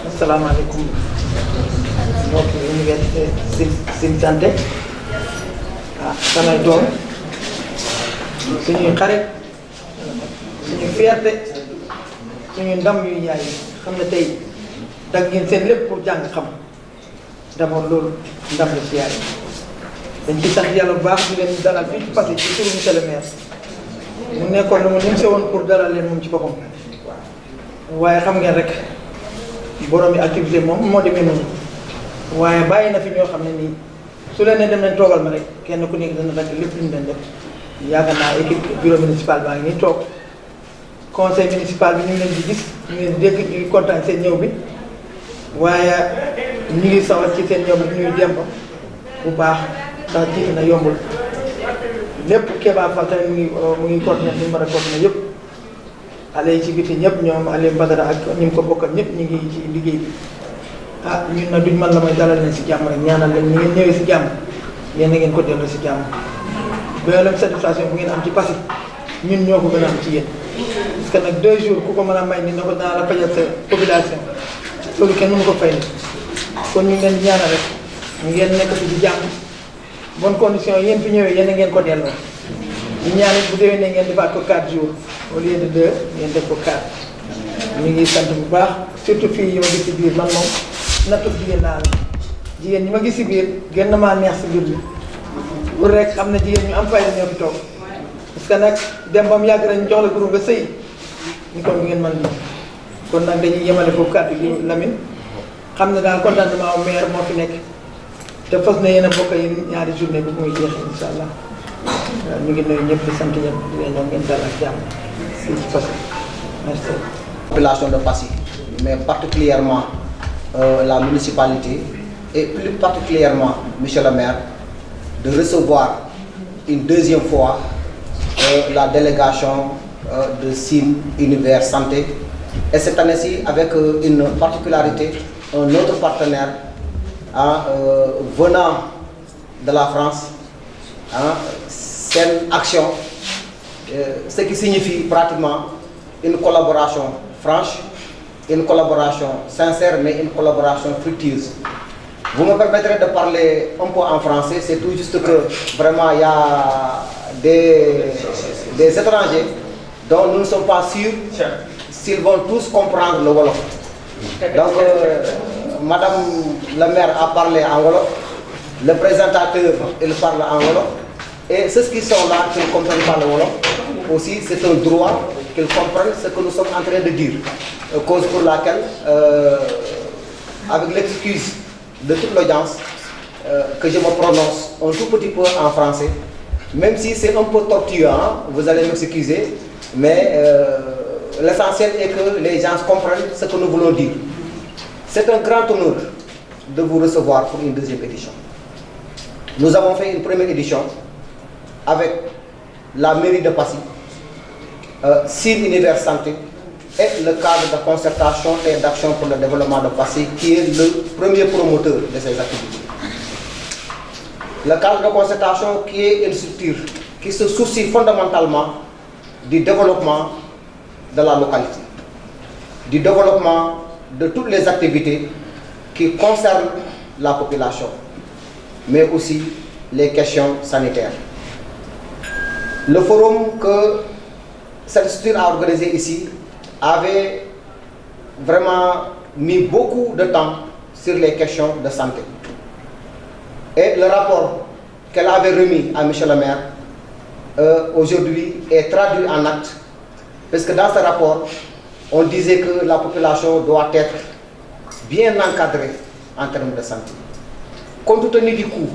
Assalamualaikum mbokk université Sine Santé samay doom suñuy xarit suñu fierté suñu ndam yu yaay xam ne tey dag ngeen seen lépp pour jàng xam d'abord loolu ndam la ci yaay dañ ci sant yàlla bu baax di leen dalal fii ci Passy ci turu monsieur le maire mu nekkoon lu mu lim se woon pour dalal leen moom ci boppam waaye xam ngeen rek borom yi activité moom moo demee noonu waaye bàyyi na fi ñoo xam ne nii su leen ne dem nañ toogal ma rek kenn ku nekk dana dagg lépp lu ñu doon def yaakaar naa équipe bureau municipal baa ngi nii toog conseil municipal bi ñu ngi leen di gis ñu ngi leen di dégg ñu ngi kontaan seen ñëw bi waaye ñu ngi sawar ci seen ñëw bi ñuy dem bu baax ndax jiitu na yombul lépp Kéba Fall tamit mu ngi continué ñu mën a continué yëpp. xale yi ci biti ñëpp ñoom Aliou Badara ak ñi mu ko bokkal ñëpp ñu ngi ci liggéey bi ñun nag duñ mën la may dalal leen si jàmm rek ñaanal leen ñu ngeen ñëwee si jàmm yéen na ngeen ko delloo si jàmm ba leen satisfaction bu ngeen am ci Passy ñun ñoo ko gën a am ci yéen parce que nag 2 jours ku ko mën a may ni na ko naa la fajal sa population loolu kenn mënu ko fay ni kon ñu ngi leen di ñaanal rek ngeen nekk fi ci jàmm bonne condition yéen fi ñëwee yéen a ngeen ko delloo ñu ñaan it bu déwénee ngeen defaat ko 4 jours au lieu de 2 ngeen def ko 4 ñu ngi sant bu baax surtout fii yi ma gis ci biir man moom nattu jigéen naa la jigéen ñi ma gis ci biir gën na maa neex si biir bi pour rek xam ne jigéen ñu am fayda ñoo fi toog parce que nag dem ba mu yàgg rek ñu jox la groupe nga sëy ñu ko ngeen mën di kon nag dañuy yemale foofu kàddu gi Lamine xam ne daal contentement au maire moo fi nekk te fas na yéen a bokk yéen ñaari journée bi muy jeex incha allah ñu ngi nuyu ñëpp di sant ñëpp di leen ñoom ngeen dal ak jàmm fii ci Passy merci. Population de Passy, mais particulièrement la municipalité et plus particulièrement monsieur le maire de recevoir une deuxième fois la délégation de Sine Univers Santé et cette année-ci avec une particularité, un autre partenaire venant de la France. C'est une action, ce qui signifie pratiquement une collaboration franche, une collaboration sincère, mais une collaboration fructueuse. Vous me permettrez de parler un peu en français, c'est tout juste que vraiment il y a des étrangers dont nous ne sommes pas sûrs s'ils vont tous comprendre le Wolof. Donc, Madame la maire a parlé en Wolof, le présentateur il parle en Wolof, et ceux qui sont là qui ne comprennent pas le Wolof, aussi c'est un droit qu'ils comprennent ce que nous sommes en train de dire. Cause pour laquelle, avec l'excuse de toute l'audience, que je me prononce un tout petit peu en français, même si c'est un peu tortueux, hein, vous allez m'excuser, mais l'essentiel est que les gens comprennent ce que nous voulons dire. C'est un grand honneur de vous recevoir pour une deuxième édition. Nous avons fait une première édition avec la mairie de Passy, Sine Univers Santé et le cadre de concertation et d'action pour le développement de Passy qui est le premier promoteur de ces activités. Le cadre de concertation qui est une structure qui se soucie fondamentalement du développement de la localité, du développement de toutes les activités qui concernent la population, mais aussi les questions sanitaires. Le forum que cette structure a organisé ici avait vraiment mis beaucoup de temps sur les questions de santé. Et le rapport qu'elle avait remis à M. le maire aujourd'hui est traduit en acte, parce que dans ce rapport, on disait que la population doit être bien encadrée en termes de santé. Compte tenu du coût,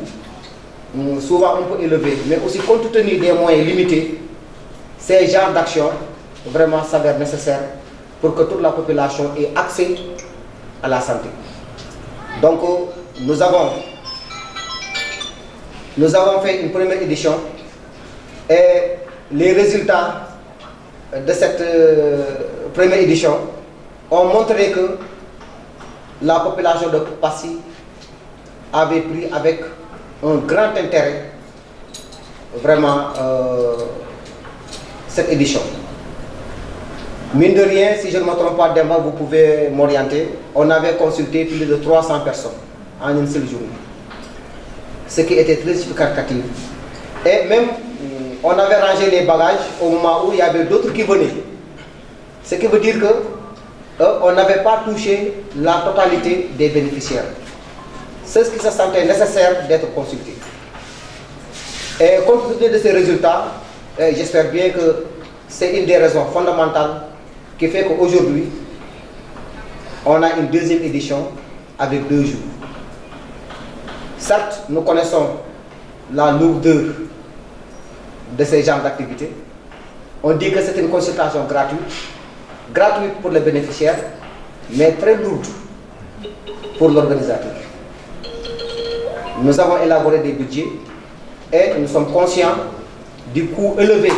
souvent un peu élevé, mais aussi compte tenu des moyens limités, ces genres d'actions vraiment s'avèrent nécessaires pour que toute la population ait accès à la santé. Donc, nous avons nous avons fait une première édition et les résultats de cette première édition ont montré que la population de Passy avait pris avec un grand intérêt vraiment cette édition. Mine de rien, si je ne me trompe pas, Demba, vous pouvez m'orienter, on avait consulté plus de 300 personnes en une seule journée, ce qui était très significatif. Et même, on avait rangé les bagages au moment où il y avait d'autres qui venaient. Ce qui veut dire que on n'avait pas touché la totalité des bénéficiaires. C'est ce qui se sentait nécessaire d'être consulté. Et compte tenu de ces résultats, j'espère bien que c'est une des raisons fondamentales qui fait qu'aujourd'hui, on a une deuxième édition avec 2 jours. Certes, nous connaissons la lourdeur de ces genres d'activités. On dit que c'est une consultation gratuite pour les bénéficiaires, mais très lourde pour l'organisateur. Nous avons élaboré des budgets et nous sommes conscients du coût élevé,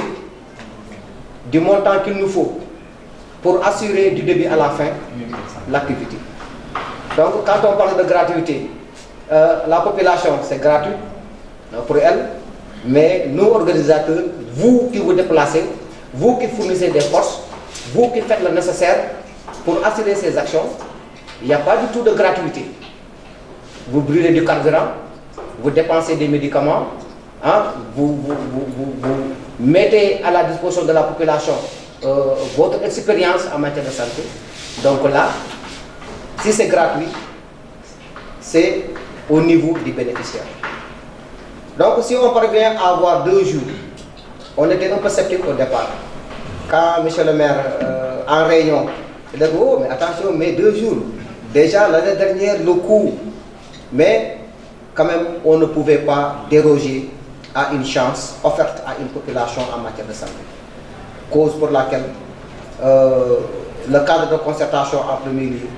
du montant qu'il nous faut pour assurer du début à la fin l'activité. Donc quand on parle de gratuité, la population c'est gratuit pour elle, mais nous organisateurs, vous qui vous déplacez, vous qui fournissez des forces, vous qui faites le nécessaire pour assurer ces actions, il n'y a pas du tout de gratuité. Vous brûlez du carburant, vous dépensez des médicaments, hein, vous mettez à la disposition de la population votre expérience en matière de santé. Donc là, si c'est gratuit, c'est au niveau des bénéficiaires. Donc si on parvient à avoir 2 jours, on était un peu sceptique au départ. Quand M. le maire en réunion, il a dit, oh mais attention, mais 2 jours, déjà l'année dernière le coût, mais quand même on ne pouvait pas déroger à une chance offerte à une population en matière de santé. Cause pour laquelle le cadre de concertation en premier lieu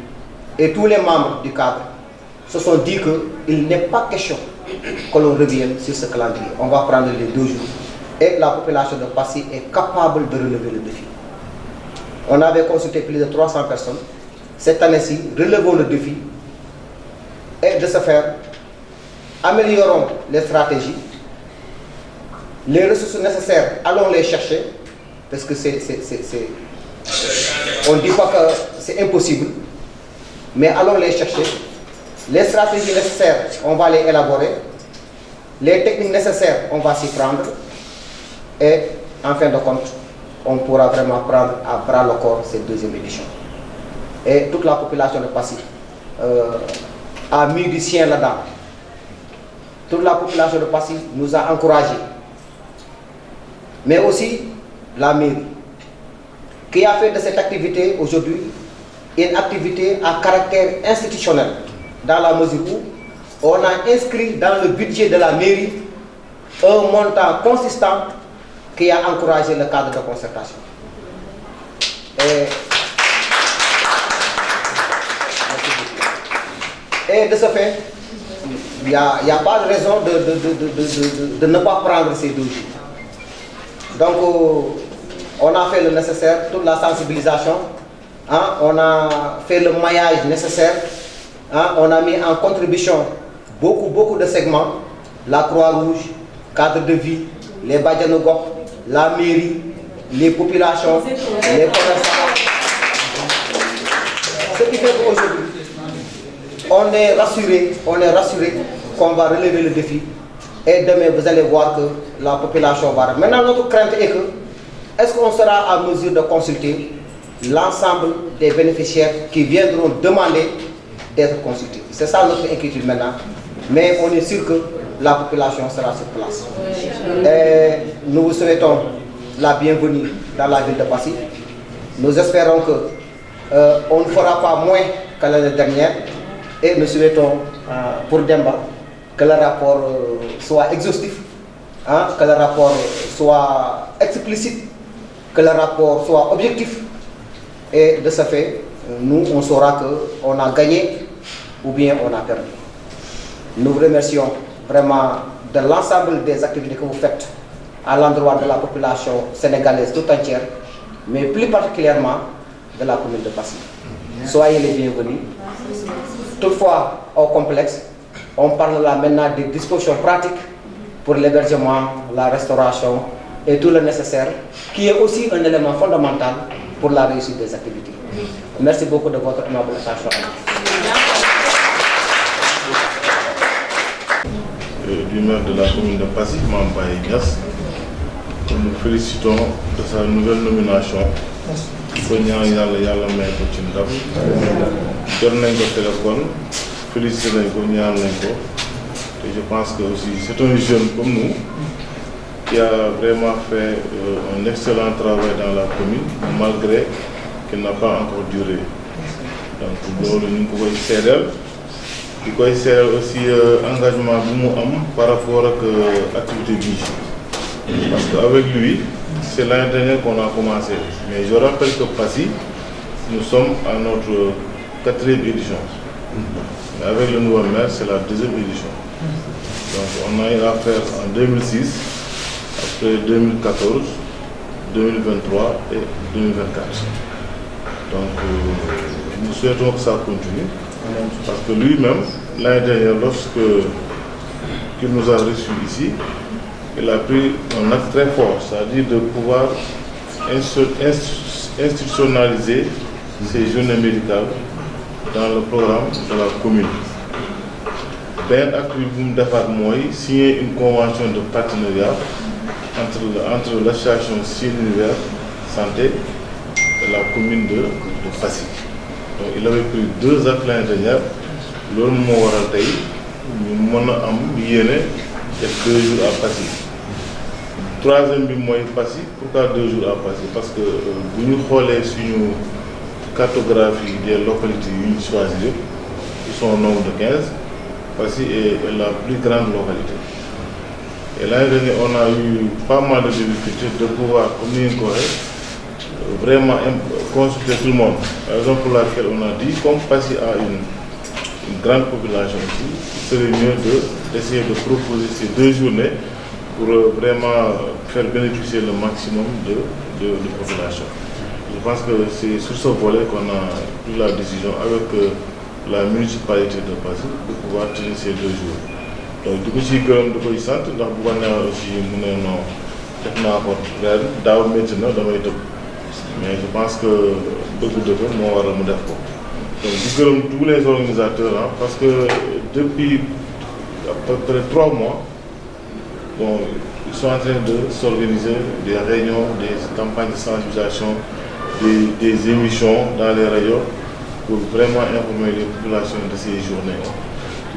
et tous les membres du cadre se sont dit qu'il n'est pas question que l'on revienne sur ce calendrier. On va prendre les 2 jours et la population de Passy est capable de relever le défi. On avait consulté plus de 300 personnes. Cette année-ci, relevons le défi et de ce faire, améliorons les stratégies, les ressources nécessaires, allons les chercher, parce que on ne dit pas que c'est impossible, mais allons les chercher. Les stratégies nécessaires, on va les élaborer. Les techniques nécessaires, on va s'y prendre. Et en fin de compte, on pourra vraiment prendre à bras le corps cette deuxième édition. Et toute la population de Passy a mis du sien là-dedans. Toute la population de Passy nous a encouragés. Mais aussi la mairie, qui a fait de cette activité aujourd'hui une activité à caractère institutionnel, dans la mesure où on a inscrit dans le budget de la mairie un montant consistant qui a encouragé le cadre de concertation. Et de ce fait, il n'y a pas de raison de ne pas prendre ces 2 jours. Donc, on a fait le nécessaire, toute la sensibilisation, hein, on a fait le maillage nécessaire, hein, on a mis en contribution beaucoup de segments, la Croix-Rouge, cadre de vie, les Badianogok, la mairie, les populations, les commerçants. Ce qui fait qu'aujourd'hui, on est rassuré qu'on va relever le défi. Et demain, vous allez voir que la population va... Maintenant, notre crainte est que, est-ce qu'on sera en mesure de consulter l'ensemble des bénéficiaires qui viendront demander d'être consultés? C'est ça notre inquiétude maintenant. Mais on est sûr que la population sera sur place. Et nous vous souhaitons la bienvenue dans la ville de Passy. Nous espérons qu'on ne fera pas moins que l'année dernière. Et nous souhaitons pour Demba que le rapport soit exhaustif, hein, que le rapport soit explicite, que le rapport soit objectif. Et de ce fait, nous, on saura qu'on a gagné ou bien on a perdu. Nous vous remercions vraiment de l'ensemble des activités que vous faites à l'endroit de la population sénégalaise tout entière, mais plus particulièrement de la commune de Passy. Soyez les bienvenus. Toutefois, au complexe, on parle là maintenant des dispositions pratiques pour l'hébergement, la restauration et tout le nécessaire, qui est aussi un élément fondamental pour la réussite des activités. Merci beaucoup de votre aimable attention. Du maire de la commune de Passy, Mambaye Niass, nous félicitons de sa nouvelle nomination. Et je pense que aussi c'est un jeune comme nous qui a vraiment fait un excellent travail dans la commune, malgré qu'il n'a pas encore duré. Donc nous pouvons essayer. Il faut essayer aussi engagement par rapport à l'activité vie. Parce qu'avec lui, c'est l'année dernière qu'on a commencé. Mais je rappelle que Passy, nous sommes à notre 4e édition. Mais avec le nouveau maire, c'est la 2e édition. Donc on a eu à faire en 2006, après 2014, 2023 et 2024. Donc nous souhaitons que ça continue. Parce que lui-même, l'année dernière, lorsqu'il nous a reçus ici, il a pris un acte très fort, c'est-à-dire de pouvoir institutionnaliser ces journées médicales dans le programme de la commune. Ben acte bi signer une convention de partenariat entre l'association Ciel Univers Santé et la commune de Passy. Donc il avait pris 2 actes l'année dernière. L'homme moo waral tey ñu mën a am yéene def 2 jours à Passy. 3e bi mooy Passy. Pourquoi 2 jours à Passy? Parce que bu ñu xoolee suñu cartographie des localités yu ñu choisir, ils sont au nombre de 15. Passy est la plus grande localité. Et l'année dernière, on a eu pas mal de difficultés de pouvoir, comme nous vraiment consulter tout le monde. La raison pour laquelle on a dit, comme Passy a une grande population ici, il serait mieux d'essayer de proposer ces 2 journées pour vraiment faire bénéficier le maximum de population. Je pense que c'est sur ce volet qu'on a pris la décision avec la municipalité de Passy de pouvoir tenir ces 2 jours. Donc du coup, si gërëm da koy sant ndax bu ko neexee aussi mu ne non def naa ko ren daaw métti na damay tëb. Mais je pense que beaucoup de gens m'ont waral mu def ko. Donc di gërëm tous les organisateurs parce que depuis à peu près 3 mois, bon, ils sont en train de s'organiser des réunions, des campagnes de sensibilisation, des émissions dans les radios pour vraiment informer les populations de ces journées.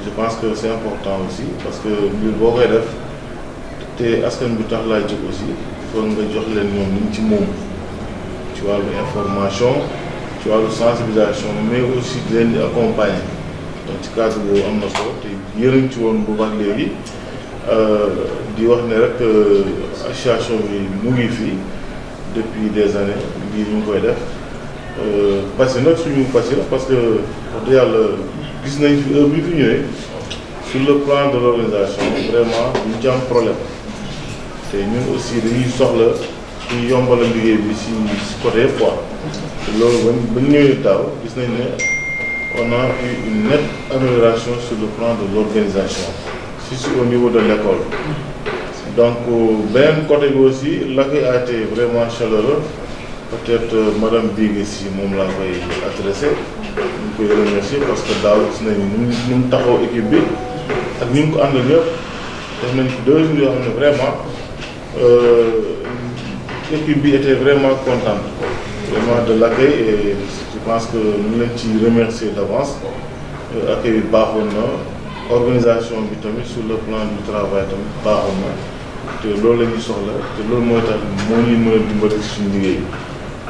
Je pense que c'est important aussi parce que nous avons fait askan bi tax lay jóg aussi il faut nga jox leen ñoom liñ ci moom ci wàllu information ci wàllu sensibilisation mais aussi di leen di accompagner donc ci cadre boobu am na solo te yéen ci woon bu baax léegi di wax ne rek association bi mu ngi fii depuis des années lii ñu ngi koy def parce que nag suñu facile parce que wax dëgg yàlla gis nañ fi heure bi fi ñëwee sur le plan de l'organisation vraiment ñu ci am problème te ñun aussi dañuy soxla suñu yombalal liggéey bi si côté fois te loolu ba ñu ñëwee daaw gis nañ ne on a eu une nette amélioration sur le plan de l'organisation si au niveau de l'école. Donc beneen côté bi aussi l'accueil a été vraiment chaleureux. Peut-être madame Bigué si moom laa koy adressé ñu koy remercier parce que daaw gis nañu ñu mu taxaw équipe bi ak ñu ko àndal ñëpp def nañ fi 2 jours yoo xam ne vraiment équipe bi était vraiment contente vraiment de l'accueil et je pense que ñu leen ci remercier d'avance accueil bi baaxoon na organisation bi tamit sur le plan du travail tamit baaxoon na te loolu la ñuy soxla te loolu mooy tax moo ñuy mën a dimbali suñu liggéey.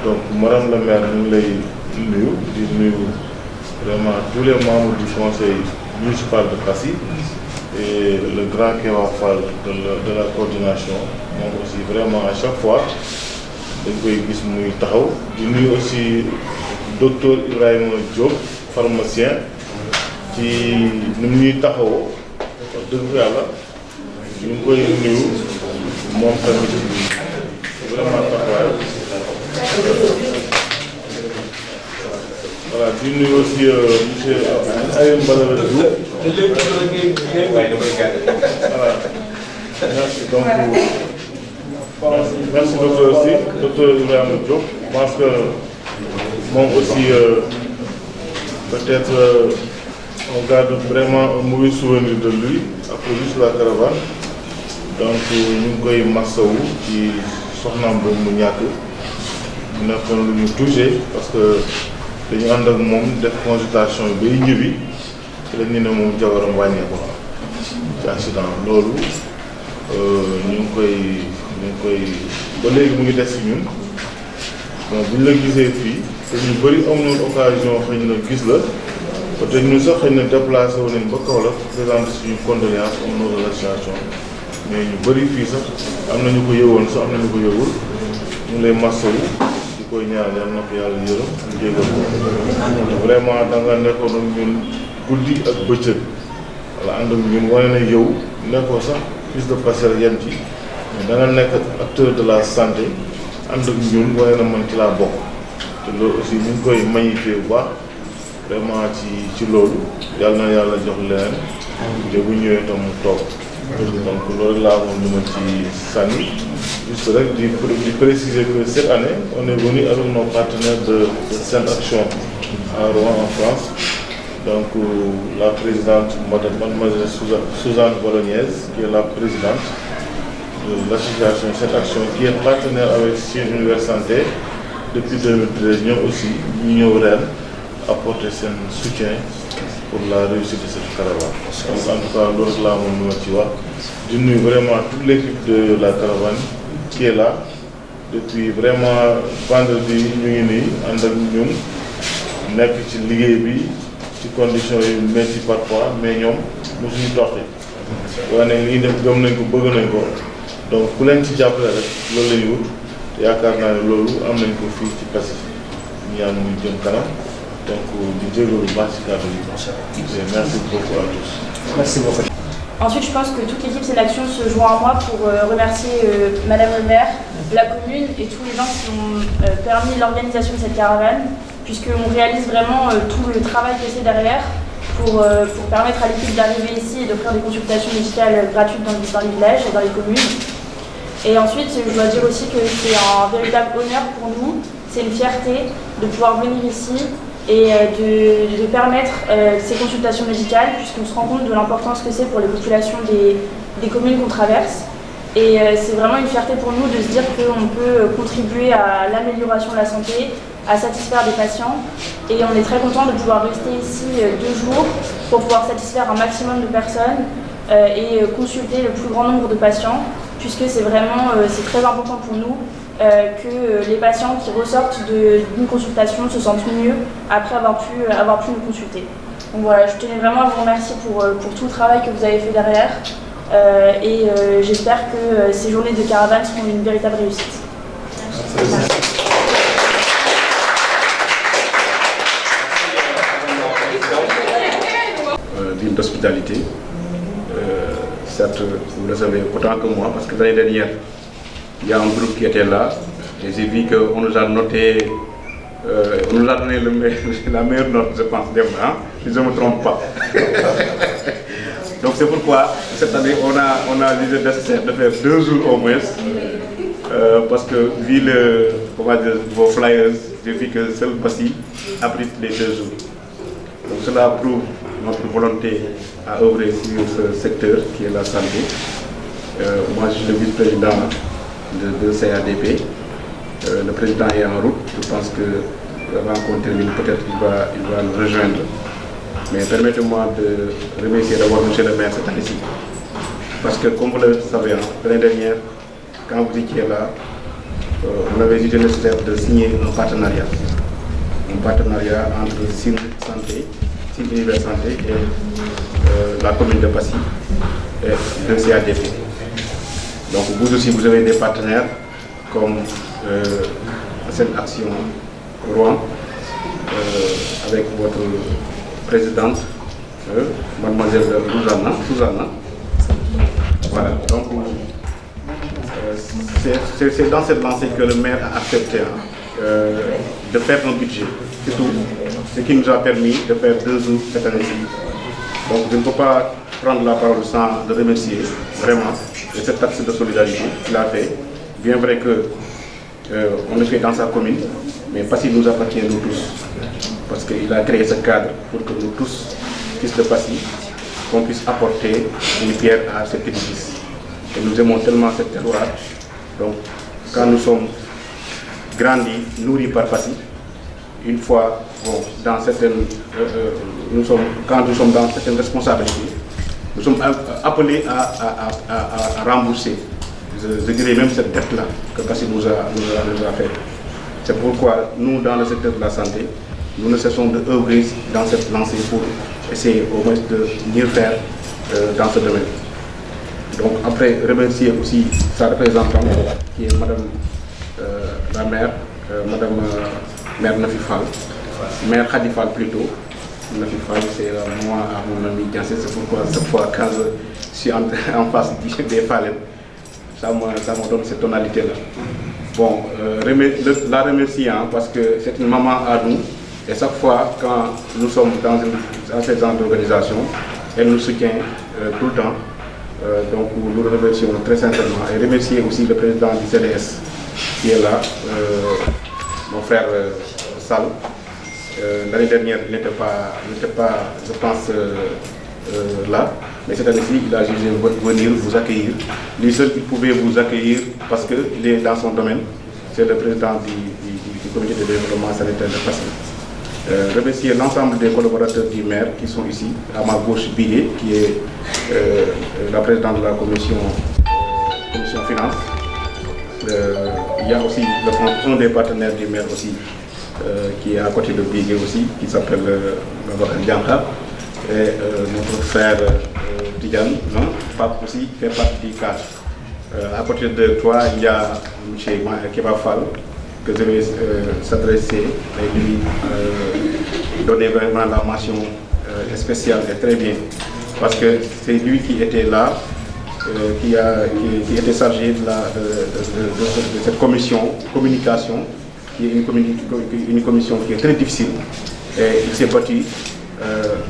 Donc madame la maire ñu ngi lay nuyu di nuyu vraiment tous les membres du conseil municipal de Passy et le grand Kéba Fall de la coordination moom aussi vraiment à chaque fois dañ koy gis muy taxaw di nuyu aussi docteur Ibrahima Diop pharmacien ci ni mu ñuy taxawoo wax dëgg yàlla ñu ngi koy nuyu moom tamit vraiment taxawaay. Voilà, di nuyu aussi monsieur Ayou Badara Diouf. Voilà. Merci donc merci docteur aussi docteur Ibrahima Diop. Je pense que moom aussi peut-être on garde vraiment un mauvais souvenir de lui après juste la caravane. Donc ñu ngi koy masawu ci soxnaam boobu mu ñàkk mu nekkoon lu ñu touché parce que dañu ànd ak moom def consultation yi bay ñëwi ci la ñu ne moom jabaram wàññeeku na ci accident loolu ñu ngi koy ba léegi mu ngi des ci ñun bon bu ñu la gisee fii te ñu bëri amuñu occasion xëy na gis la peut-être ñun sax xëy na déplacé wu nañ ba Kaolack présenter suñu condoléance am nos relations mais ñu bëri fii sax am na ñu ko yëwoon sax am na ñu ko yëwul ñu lay masawu di koy ñaan yal na ko yàlla yërëm ñu jégal ko vraiment da nga nekkoon ak ñun guddi ak bëccëg wala ànd ak ñun wane na yow nekkoo sax fils de passer yem ci mais da nga nekk acteur de la santé ànd ak ñun wane na man ci laa bokk te loolu aussi ñu ngi koy magnifier bu baax vraiment ci loolu yàlla na yàlla jox leneen te bu ñëwee tam mu toog donc loolu laa moom lu ma ci sànni juste rek di préciser que cette année on est venu avec nos partenaires de Sen Action à Rouen en France. Donc la présidente mademoiselle Suzanne Bolognaise qui est la présidente de l'association Sen Action qui est partenaire avec Sine Univers Santé depuis 2013 ñoom aussi ñu ñëw ren apporter seen soutien pour la réussite de cette caravane. Donc en tout cas loolu laa moom lu ma ci wax di nuyu vraiment toute l'équipe de la caravane qui est là depuis vraiment vendredi ñu ngi nii ànd ak ñun nekk ci liggéey bi ci conditions yu métti parfois mais ñoom mosuñu toxti waaye nag lii def gëm nañ ko bëgg nañ ko donc ku leen ci jàppale rek loolu la ñu wut yaakaar naa ne loolu am nañ ko fii ci Passy ñu ñaan muy jëm kanam donc di jégalu baax ci kàddu yi merci beaucoup à tous. Merci beaucoup. Ensuite, je pense que toute l'équipe Sen Action se joint à moi pour remercier Madame le maire, la commune et tous les gens qui ont permis l'organisation de cette caravane, puisqu'on réalise vraiment tout le travail que c'est derrière pour permettre à l'équipe d'arriver ici et d'offrir des consultations médicales gratuites dans les villages et dans les communes. Et ensuite, je dois dire aussi que c'est un véritable honneur pour nous, c'est une fierté de pouvoir venir ici et de permettre ces consultations médicales, puisqu'on se rend compte de l'importance que c'est pour les populations des communes qu'on traverse. Et c'est vraiment une fierté pour nous de se dire qu'on peut contribuer à l'amélioration de la santé, à satisfaire des patients. Et on est très content de pouvoir rester ici 2 jours pour pouvoir satisfaire un maximum de personnes et consulter le plus grand nombre de patients, puisque c'est vraiment c'est très important pour nous que les patients qui ressortent d'une consultation se sentent mieux après avoir pu nous consulter. Donc voilà, je tenais vraiment à vous remercier pour tout le travail que vous avez fait derrière et j'espère que ces journées de caravane seront une véritable réussite. Ville d'hospitalité. Certes, vous le savez autant que moi, parce que l'année dernière, il y a un groupe qui était là, et j'ai vu qu'on nous a noté, on nous a donné la meilleure note, je pense, hein, si je ne me trompe pas. Donc c'est pourquoi, cette année, on a jugé nécessaire de faire 2 jours au moins, parce que vu vos flyers, j'ai vu que seul Passy abrite les 2 jours. Donc cela prouve notre volonté à œuvrer sur ce secteur qui est la santé. Moi, je suis le vice-président de CADP. Le président est en route. Je pense que avant qu'on termine, peut-être il va nous rejoindre. Mais permettez-moi de remercier d'abord M. le maire cette année-ci. Parce que comme vous le savez, l'année dernière, quand vous étiez là, on avait jugé nécessaire de signer un partenariat. Un partenariat entre Sine Univers Santé et la commune de Passy et le CADP. Donc vous aussi, vous avez des partenaires comme cette action Rouen avec votre présidente, mademoiselle Susanna Voilà, donc c'est dans cette lancée que le maire a accepté de faire un budget, c'est tout, ce qui nous a permis de faire 2 jours cette année-ci. Donc je ne peux pas prendre la parole sans le remercier vraiment de cet acte de solidarité qu'il a fait. Bien vrai qu'on le fait dans sa commune, mais Passy nous appartient nous tous, parce qu'il a créé ce cadre pour que nous tous, fils de Passy, qu'on puisse apporter une pierre à cet édifice. Et nous aimons tellement cette terroir. Donc, quand nous sommes grandis, nourris par Passy, une fois dans certaines, quand nous sommes dans certaines responsabilités, nous sommes appelés à rembourser, je dirais même cette dette-là que Passy nous a fait. C'est pourquoi nous, dans le secteur de la santé, nous ne cessons de œuvrer dans cette lancée pour essayer au moins de mieux faire dans ce domaine. Donc après, remercier aussi sa représentante qui est Madame la maire, Madame maire Nafi Fall, maire Khady Fall plutôt. Nafi Fall, c'est moi à mon ami Diassé, c'est pourquoi cette fois quand je suis en face des Fallen, ça me donne cette tonalité-là. Bon, la remercier parce que c'est une maman à nous. Et chaque fois, quand nous sommes dans ce genre d'organisation, elle nous soutient tout le temps. Donc nous le remercions très sincèrement. Et remercier aussi le président du CDS qui est là, mon frère Sal. L'année dernière, il n'était pas, je pense, là. Mais cette année-ci, il a jugé venir vous accueillir. Lui seul, il pouvait vous accueillir parce qu'il est dans son domaine. C'est le président du comité de développement sanitaire de Passy. Remercier l'ensemble des collaborateurs du maire qui sont ici, à ma gauche Billet, qui est la présidente de la commission finance. Il y a aussi un des partenaires du maire aussi, qui est à côté de Billet aussi, qui s'appelle Dianka. Et notre frère Tidiane, Pape aussi, fait partie du cadre. À côté de toi, il y a M. Keba Fall, que je vais s'adresser et lui donner vraiment la mention spéciale et très bien. Parce que c'est lui qui était là, qui était chargé de cette commission communication, qui est une commission qui est très difficile. Et il s'est battu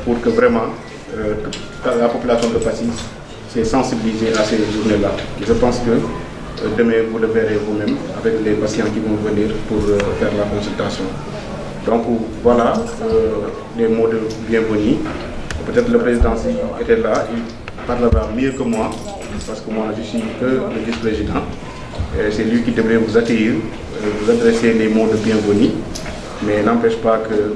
pour que vraiment la population de Passy s'est sensibilisée à ces journées-là. Et je pense que demain, vous le verrez vous-même avec les patients qui vont venir pour faire la consultation. Donc voilà les mots de bienvenue. Peut-être le président était là, il parlera mieux que moi, parce que moi je suis que le vice-président. C'est lui qui devrait vous accueillir, vous adresser les mots de bienvenue. Mais n'empêche pas que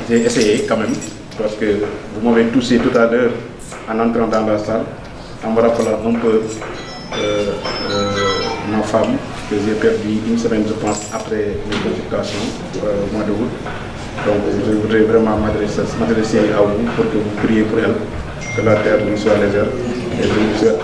j'ai essayé quand même, parce que vous m'avez touché tout à l'heure en entrant dans la salle, en me rappelant un peu ma femme, que j'ai perdu une semaine, je pense, après les consultations au mois d'août. Donc je voudrais vraiment m'adresser à vous pour que vous priez pour elle, que la terre lui soit légère. Et je vous souhaite